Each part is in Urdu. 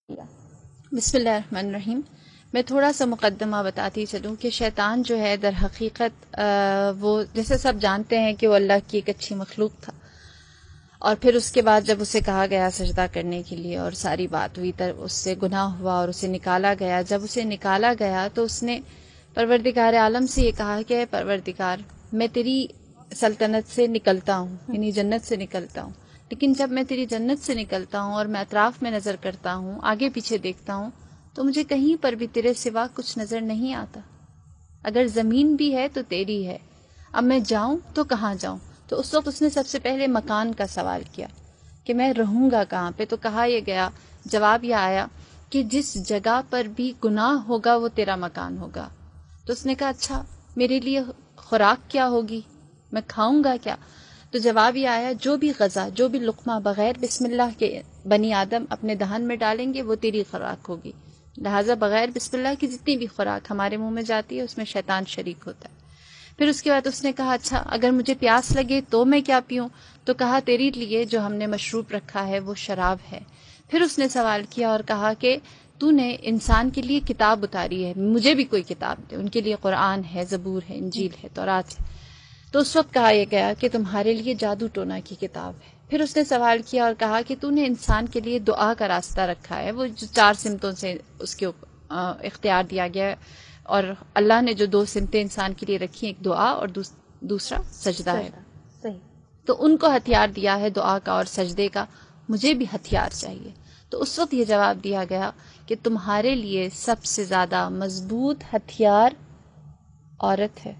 بسم اللہ الرحمن الرحیم۔ میں تھوڑا سا مقدمہ بتاتی چلوں کہ شیطان جو ہے در حقیقت وہ جیسے سب جانتے ہیں کہ وہ اللہ کی ایک اچھی مخلوق تھا، اور پھر اس کے بعد جب اسے کہا گیا سجدہ کرنے کے لیے اور ساری بات ہوئی تو اس سے گناہ ہوا اور اسے نکالا گیا۔ جب اسے نکالا گیا تو اس نے پروردگار عالم سے یہ کہا کہ اے پروردگار، میں تیری سلطنت سے نکلتا ہوں، یعنی جنت سے نکلتا ہوں، لیکن جب میں تیری جنت سے نکلتا ہوں اور میں اطراف میں نظر کرتا ہوں، آگے پیچھے دیکھتا ہوں، تو مجھے کہیں پر بھی تیرے سوا کچھ نظر نہیں آتا۔ اگر زمین بھی ہے تو تیری ہے، اب میں جاؤں تو کہاں جاؤں؟ تو اس وقت اس نے سب سے پہلے مکان کا سوال کیا کہ میں رہوں گا کہاں پہ؟ تو کہا یہ گیا، جواب یہ آیا کہ جس جگہ پر بھی گناہ ہوگا وہ تیرا مکان ہوگا۔ تو اس نے کہا اچھا، میرے لیے خوراک کیا ہوگی، میں کھاؤں گا کیا؟ تو جواب یہ آیا، جو بھی غذا، جو بھی لقمہ بغیر بسم اللہ کے بنی آدم اپنے دہن میں ڈالیں گے وہ تیری خوراک ہوگی۔ لہٰذا بغیر بسم اللہ کی جتنی بھی خوراک ہمارے منہ میں جاتی ہے اس میں شیطان شریک ہوتا ہے۔ پھر اس کے بعد اس نے کہا اچھا، اگر مجھے پیاس لگے تو میں کیا پیوں؟ تو کہا تیری لیے جو ہم نے مشروب رکھا ہے وہ شراب ہے۔ پھر اس نے سوال کیا اور کہا کہ تو نے انسان کے لیے کتاب اتاری ہے، مجھے بھی کوئی کتاب دے۔ ان کے لیے قرآن ہے، زبور ہے، انجیل ہے، تورات ہے۔ تو اس وقت کہا یہ گیا کہ تمہارے لیے جادو ٹونا کی کتاب ہے۔ پھر اس نے سوال کیا اور کہا کہ تو نے انسان کے لیے دعا کا راستہ رکھا ہے، وہ جو 4 سمتوں سے اس کے اختیار دیا گیا ہے، اور اللہ نے جو 2 سمتیں انسان کے لیے رکھی ہیں، ایک دعا اور دوسرا سجدہ ہے، صحیح۔ تو ان کو ہتھیار دیا ہے دعا کا اور سجدے کا، مجھے بھی ہتھیار چاہیے۔ تو اس وقت یہ جواب دیا گیا کہ تمہارے لیے سب سے زیادہ مضبوط ہتھیار عورت ہے،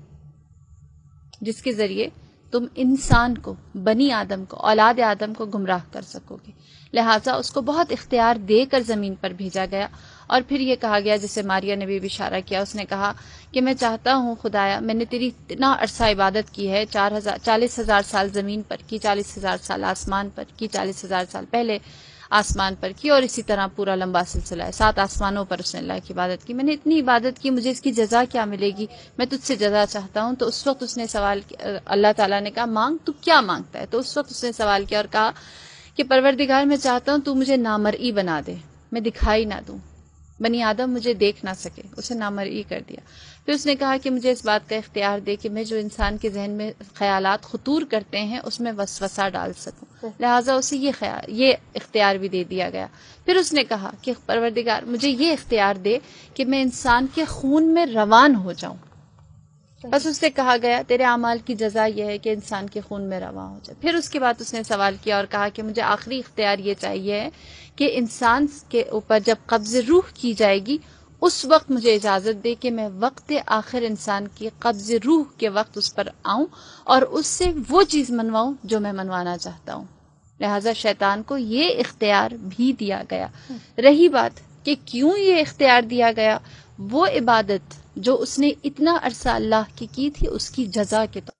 جس کے ذریعے تم انسان کو، بنی آدم کو، اولاد آدم کو گمراہ کر سکو گے۔ لہٰذا اس کو بہت اختیار دے کر زمین پر بھیجا گیا، اور پھر یہ کہا گیا، جسے ماریہ نے بھی اشارہ کیا، اس نے کہا کہ میں چاہتا ہوں خدایا، میں نے تیری اتنا عرصہ عبادت کی ہے، 40,000 سال زمین پر کی، 40,000 سال آسمان پر کی، 40,000 سال پہلے آسمان پر کی، اور اسی طرح پورا لمبا سلسلہ ہے، 7 آسمانوں پر اس نے اللہ کی عبادت کی۔ میں نے اتنی عبادت کی، مجھے اس کی جزا کیا ملے گی؟ میں تجھ سے جزا چاہتا ہوں۔ تو اس وقت اس نے سوال کیا، اللہ تعالیٰ نے کہا مانگ، تو کیا مانگتا ہے؟ تو اس وقت اس نے سوال کیا اور کہا کہ پروردگار، میں چاہتا ہوں تو مجھے نامرئی بنا دے، میں دکھائی نہ دوں، بنی آدم مجھے دیکھ نہ سکے۔ اسے نامرئی کر دیا۔ پھر اس نے کہا کہ مجھے اس بات کا اختیار دے کہ میں جو انسان کے ذہن میں خیالات خطور کرتے ہیں اس میں وسوسہ ڈال سکوں، لہٰذا اسے یہ اختیار بھی دے دیا گیا۔ پھر اس نے کہا کہ پروردگار، مجھے یہ اختیار دے کہ میں انسان کے خون میں روان ہو جاؤں۔ بس اس سے کہا گیا تیرے اعمال کی جزا یہ ہے کہ انسان کے خون میں رواں ہو جائے۔ پھر اس کے بعد اس نے سوال کیا اور کہا کہ مجھے آخری اختیار یہ چاہیے ہے کہ انسان کے اوپر جب قبض روح کی جائے گی اس وقت مجھے اجازت دے کہ میں وقت آخر انسان کی قبض روح کے وقت اس پر آؤں اور اس سے وہ چیز منواؤں جو میں منوانا چاہتا ہوں۔ لہٰذا شیطان کو یہ اختیار بھی دیا گیا۔ رہی بات کہ کیوں یہ اختیار دیا گیا، وہ عبادت جو اس نے اتنا عرصہ اللہ کی تھی اس کی جزا کے طور